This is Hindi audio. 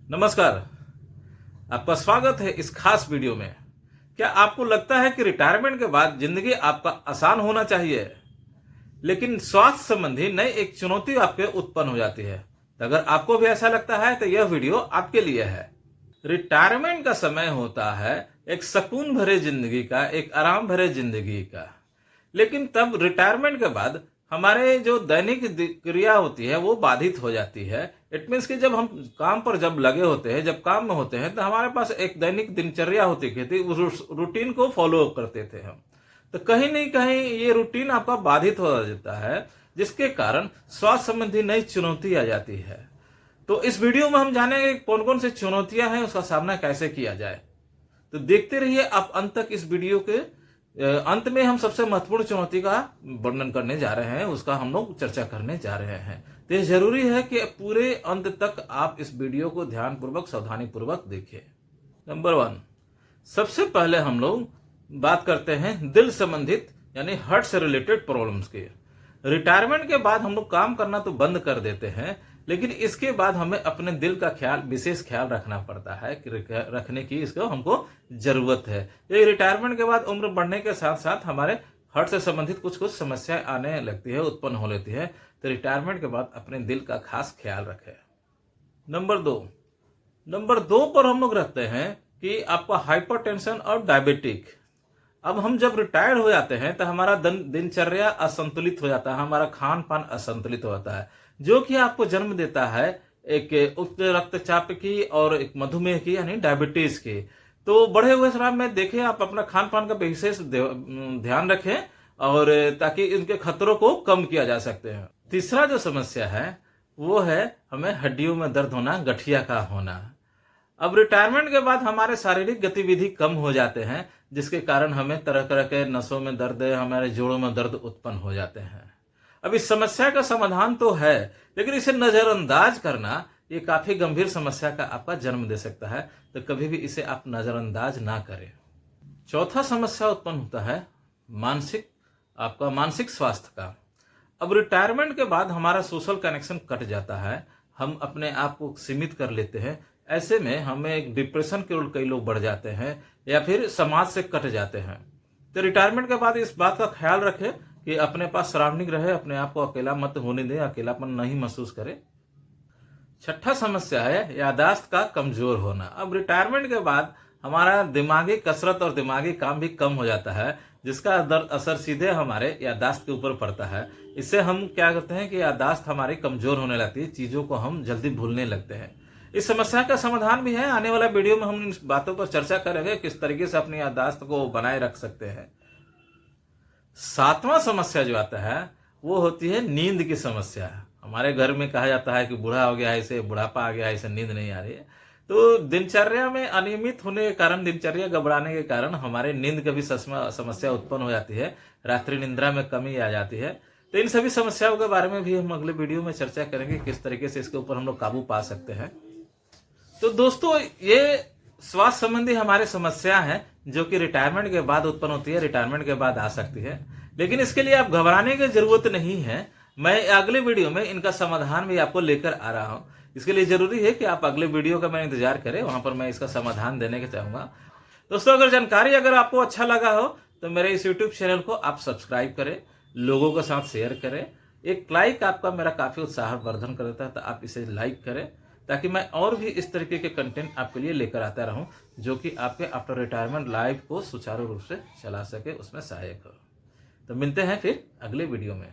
नमस्कार, आपका स्वागत है इस खास वीडियो में। क्या आपको लगता है कि रिटायरमेंट के बाद जिंदगी आपका आसान होना चाहिए, लेकिन स्वास्थ्य संबंधी नई एक चुनौती आपके उत्पन्न हो जाती है? तो अगर आपको भी ऐसा लगता है तो यह वीडियो आपके लिए है। रिटायरमेंट का समय होता है एक सुकून भरे जिंदगी का, एक आराम भरे जिंदगी का। लेकिन तब रिटायरमेंट के बाद हमारे जो दैनिक क्रिया होती है वो बाधित हो जाती है। इट मीन्स कि जब हम काम पर जब लगे होते हैं, जब काम में होते हैं, तो हमारे पास एक दैनिक दिनचर्या होती थी, उस रूटीन को फॉलो करते थे हम। तो कहीं नहीं कहीं ये रूटीन आपका बाधित हो जाता है, जिसके कारण स्वास्थ्य संबंधी नई चुनौती आ जाती है। तो इस वीडियो में हम जानेंगे कौन कौन सी चुनौतियां हैं, उसका सामना कैसे किया जाए। तो देखते रहिए आप अंत तक इस वीडियो के। अंत में हम सबसे महत्वपूर्ण चुनौती का वर्णन करने जा रहे हैं, उसका हम लोग चर्चा करने जा रहे हैं। तो ये जरूरी है कि पूरे अंत तक आप इस वीडियो को ध्यानपूर्वक, सावधानी पूर्वक देखें। नंबर 1, सबसे पहले हम लोग बात करते हैं दिल संबंधित यानी हार्ट से रिलेटेड प्रॉब्लम्स की। रिटायरमेंट के बाद हम लोग काम करना तो बंद कर देते हैं, लेकिन इसके बाद हमें अपने दिल का ख्याल, विशेष ख्याल रखना पड़ता है कि रखने की इसको हमको जरूरत है। ये रिटायरमेंट के बाद उम्र बढ़ने के साथ साथ हमारे हार्ट से संबंधित कुछ कुछ समस्याएं आने लगती है, उत्पन्न हो लेती है। तो रिटायरमेंट के बाद अपने दिल का खास ख्याल रखें। नंबर दो पर हम लोग रखते हैं कि आपका हाइपरटेंशन और डायबिटिक। अब हम जब रिटायर्ड हो जाते हैं तो हमारा दिनचर्या असंतुलित हो जाता है, हमारा खान पान असंतुलित हो जाता है, जो कि आपको जन्म देता है एक उच्च रक्तचाप की और एक मधुमेह की यानी डायबिटीज की। तो बढ़े हुए समय में देखें, आप अपना खान पान का विशेष ध्यान रखें, और ताकि इनके खतरों को कम किया जा सकते हैं। तीसरा जो समस्या है वो है हमें हड्डियों में दर्द होना, गठिया का होना। अब रिटायरमेंट के बाद हमारे शारीरिक गतिविधि कम हो जाते हैं, जिसके कारण हमें तरह तरह के नसों में दर्द, हमारे जोड़ों में दर्द उत्पन्न हो जाते हैं। अब इस समस्या का समाधान तो है, लेकिन इसे नजरअंदाज करना ये काफी गंभीर समस्या का आपका जन्म दे सकता है। तो कभी भी इसे आप नजरअंदाज ना करें। चौथा समस्या उत्पन्न होता है आपका मानसिक स्वास्थ्य का। अब रिटायरमेंट के बाद हमारा सोशल कनेक्शन कट जाता है, हम अपने आप को सीमित कर लेते हैं। ऐसे में हमें एक डिप्रेशन की ओर कई लोग बढ़ जाते हैं या फिर समाज से कट जाते हैं। तो रिटायरमेंट के बाद इस बात का ख्याल रखें कि अपने पास सराउंडिंग रहे, अपने आप को अकेला मत होने दें, अकेलापन नहीं महसूस करें। छठा समस्या है याददाश्त का कमजोर होना। अब रिटायरमेंट के बाद हमारा दिमागी कसरत और दिमागी काम भी कम हो जाता है, जिसका असर सीधे हमारे याददाश्त के ऊपर पड़ता है। इससे हम क्या करते हैं कि याददाश्त हमारी कमजोर होने लगती है, चीजों को हम जल्दी भूलने लगते हैं। इस समस्या का समाधान भी है, आने वाला वीडियो में हम इन बातों पर चर्चा करेंगे, किस तरीके से अपनी याददाश्त को बनाए रख सकते हैं। सातवां समस्या जो आता है वो होती है नींद की समस्या। हमारे घर में कहा जाता है कि बूढ़ा हो गया है, इसे बुढ़ापा आ गया है, इसे नींद नहीं आ रही है। तो दिनचर्या में अनियमित होने के कारण, दिनचर्या गड़बड़ाने के कारण हमारे नींद की भी समस्या उत्पन्न हो जाती है, रात्रि निद्रा में कमी आ जाती है। तो इन सभी समस्याओं के बारे में भी हम अगले वीडियो में चर्चा करेंगे, किस तरीके से इसके ऊपर हम लोग काबू पा सकते हैं। तो दोस्तों, ये स्वास्थ्य संबंधी हमारे समस्या है जो कि रिटायरमेंट के बाद उत्पन्न होती है, रिटायरमेंट के बाद आ सकती है। लेकिन इसके लिए आप घबराने की जरूरत नहीं है। मैं अगले वीडियो में इनका समाधान भी आपको लेकर आ रहा हूं। इसके लिए जरूरी है कि आप अगले वीडियो का मैं इंतजार करें, वहां पर मैं इसका समाधान देने के चाहूंगा। दोस्तों, अगर जानकारी अगर आपको अच्छा लगा हो तो मेरे इस यूट्यूब चैनल को आप सब्सक्राइब करें, लोगों के साथ शेयर करें। एक लाइक आपका मेरा काफी उत्साहवर्धन कर देता है, तो आप इसे लाइक करें, ताकि मैं और भी इस तरीके के कंटेंट आपके लिए लेकर आता रहूं, जो कि आपके आफ्टर रिटायरमेंट लाइफ को सुचारू रूप से चला सके, उसमें सहायक हो। तो मिलते हैं फिर अगले वीडियो में।